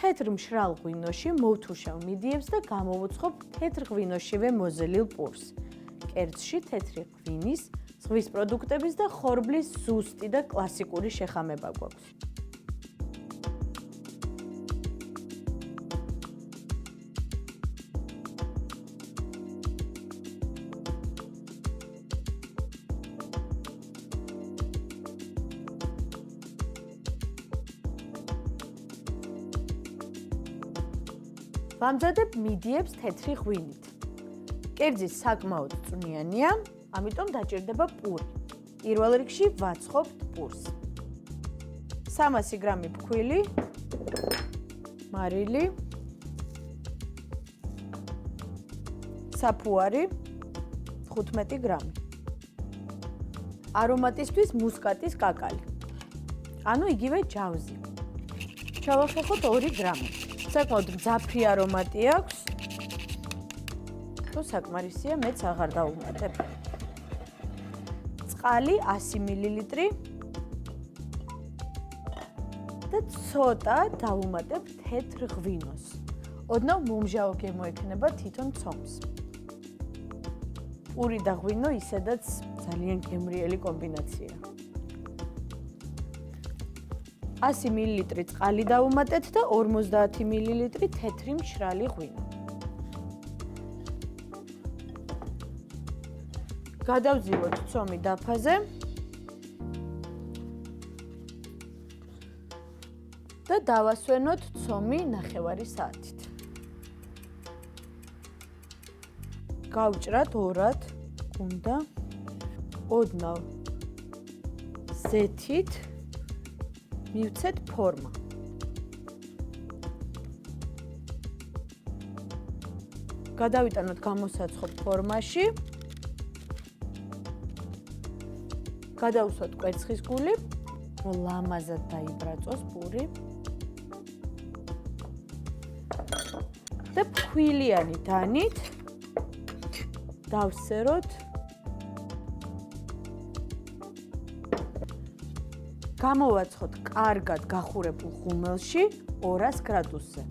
თეთრ მშრალ ღვინოში მოვთუშავ მიდიებს და გამოვუცხობ თეთრ ღვინოშივე მოზელილ პურს. კერძში თეთრი ღვინის, ზღვის პროდუქტების და ხორბლის ზუსტი და კლასიკური შეხამება გვაქვს. ვამზადებ მიდიებს თეთრი ღვინით. კერძი საკმაოდ წვნიანია, ამიტომ დაჭირდება პური. პირველ რიგში ვაცხობთ პურს. 300 გრამი ფქვილი, მარილი, საფუარი 15 გრამი. არომატისთვის მუსკატის კაკალი. ანუ იგივე ჯავზი. ჩავახერხოთ 2 გრამი. საკმაოდ მძაფრი არომატი აქვს. თუ საკმარისია, მეც აღარ დავუმატებ. წყალი 100 მილილიტრი და ცოტა დავუმატებ თეთრ ღვინოს. ოდნავ მომჟავო გემოექნება თითონ ცომს. პური და ღვინო ისედაც ძალიან გემრიელი კომბინაცია. 100 მილილიტრი წყალი დავუმატეთ და 50 მილილიტრი თეთრი მშრალი ღვინო. გადავზივოთ ცომი დაფაზე და დავასვენოთ ცომი 9 საათით. გავჭრათ ორად, უნდა ოდნავ ზეთით მივცეთ ფორმა. გადავიტანოთ გამოსაცხობ ფორმაში. გადავუსვათ კვერცხის გული, რომ ლამაზად დაიბრაწოს პური. და ფქვილიანი დანით დავსეროთ. გამოვაცხოთ კარგად გახურებულ ღუმელში 200 გრადუსზე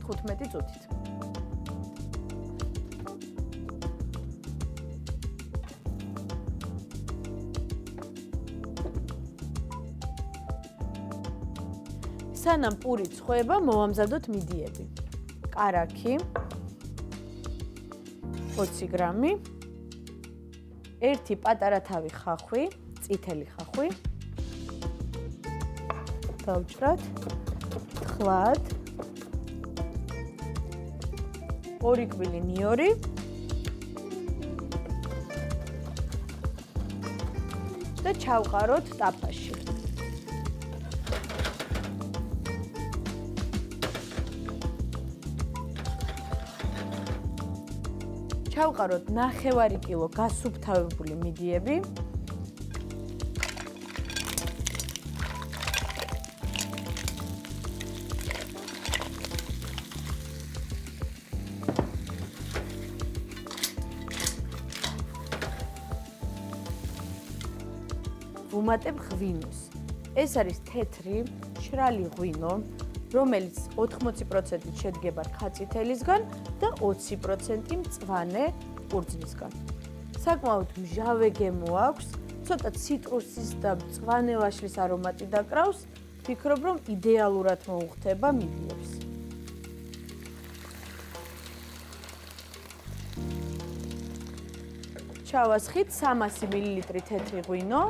15 წუთით. სანამ პური ცხוება, მოვამზადოთ მიდიები. კარაქი 20 გრამი, ერთი პატარა თავი ხახვი, წითელი ხახვი. დავჭრათ, თხლად, 2 კვილი ნიორი და ჩავყაროთ ტაფაში. ჩავყაროთ 9 კილო გასუფთავებული მიდიები. ვუმატებ ღვინოს. ეს არის თეთრი, მშრალი ღვინო, რომელიც 80% შედგება რქაწითელისგან და 20% მწვანე ყურძნისგან. საკმაოდ მჟავე გემო აქვს, ცოტა ციტრუსის და მწვანე ვაშლის არომატი დაკრავს, ვფიქრობ, რომ იდეალურად მოუხდება მიდიებს. ჩავასხით 300 მილილიტრი თეთრი ღვინო.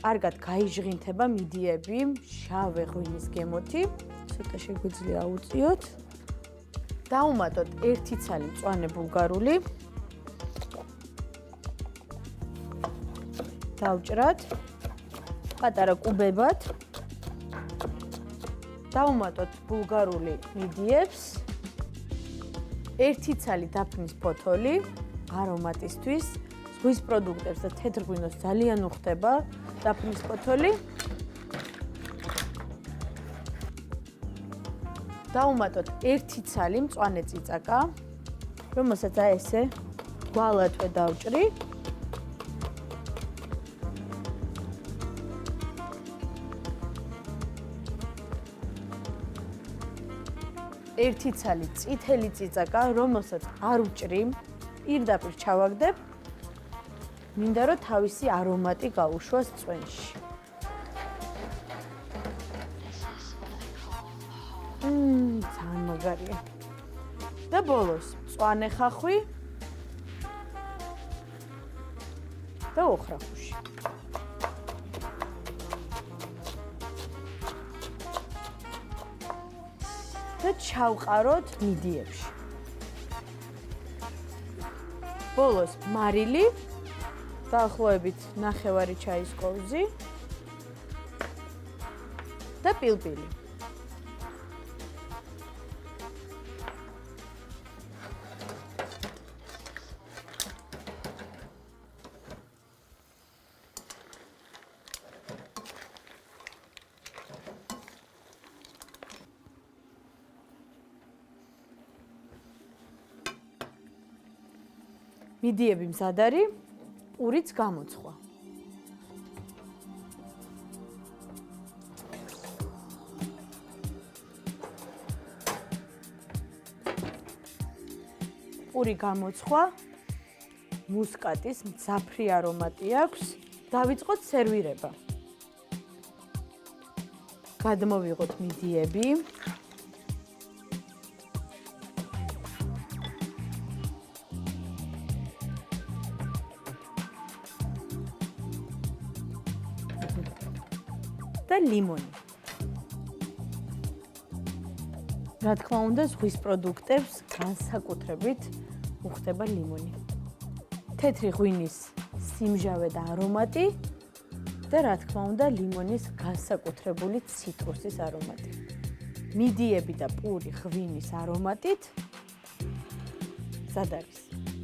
კარგად გაიჟღინთება მიდიები მშავე ღვინის გემოთი. ცოტა შეგვიძლია აუწიოთ. დავუმატოთ 1 ცალი მწვანე ბულგარული. დავჭრათ პატარა კუბებად. დავუმატოთ ბულგარული მიდიებს. 1 ცალი დაფნის ფოთოლი არომატისთვის. ზღვის პროდუქტებს და თეთრ ღვინოს ძალიან უხდება დაფნის ფოთოლი. დავუმატოთ 1 ცალი მწვანე წიწაკა, რომელსაც ესე გვალატვე დავჭრი. 1 ცალი წითელი წიწაკა, რომელსაც არ ვჭრი, პირდაპირ ჩავაგდებ. მინდა რომ თავისი არომატი გაუშვას წვენში. ძალიან მაგარია. და ბოლოს მწვანე ხახვი და ოხრახუში. და ჩავყაროთ მიდიებში. ბოლოს მარილი, დაახლოებით 9 ჩაის კოვზი და პილპილი. მიდიები მზად არის, პურიც გამოცხვა. პური გამოცხვა, მუსკატის მძაფრი არომატი აქვს, დავიწყოთ სერვირება. გადმოვიღოთ მიდიები. და ლიმონი. რა თქმა უნდა, ზღვის პროდუქტებს განსაკუთრებით უხდება ლიმონი. თეთრი ღვინის სიმჟავე და არომატი და რა თქმა უნდა, ლიმონის განსაკუთრებული ციტრუსის არომატი. მიდიები და პური ღვინის არომატით მზად არის.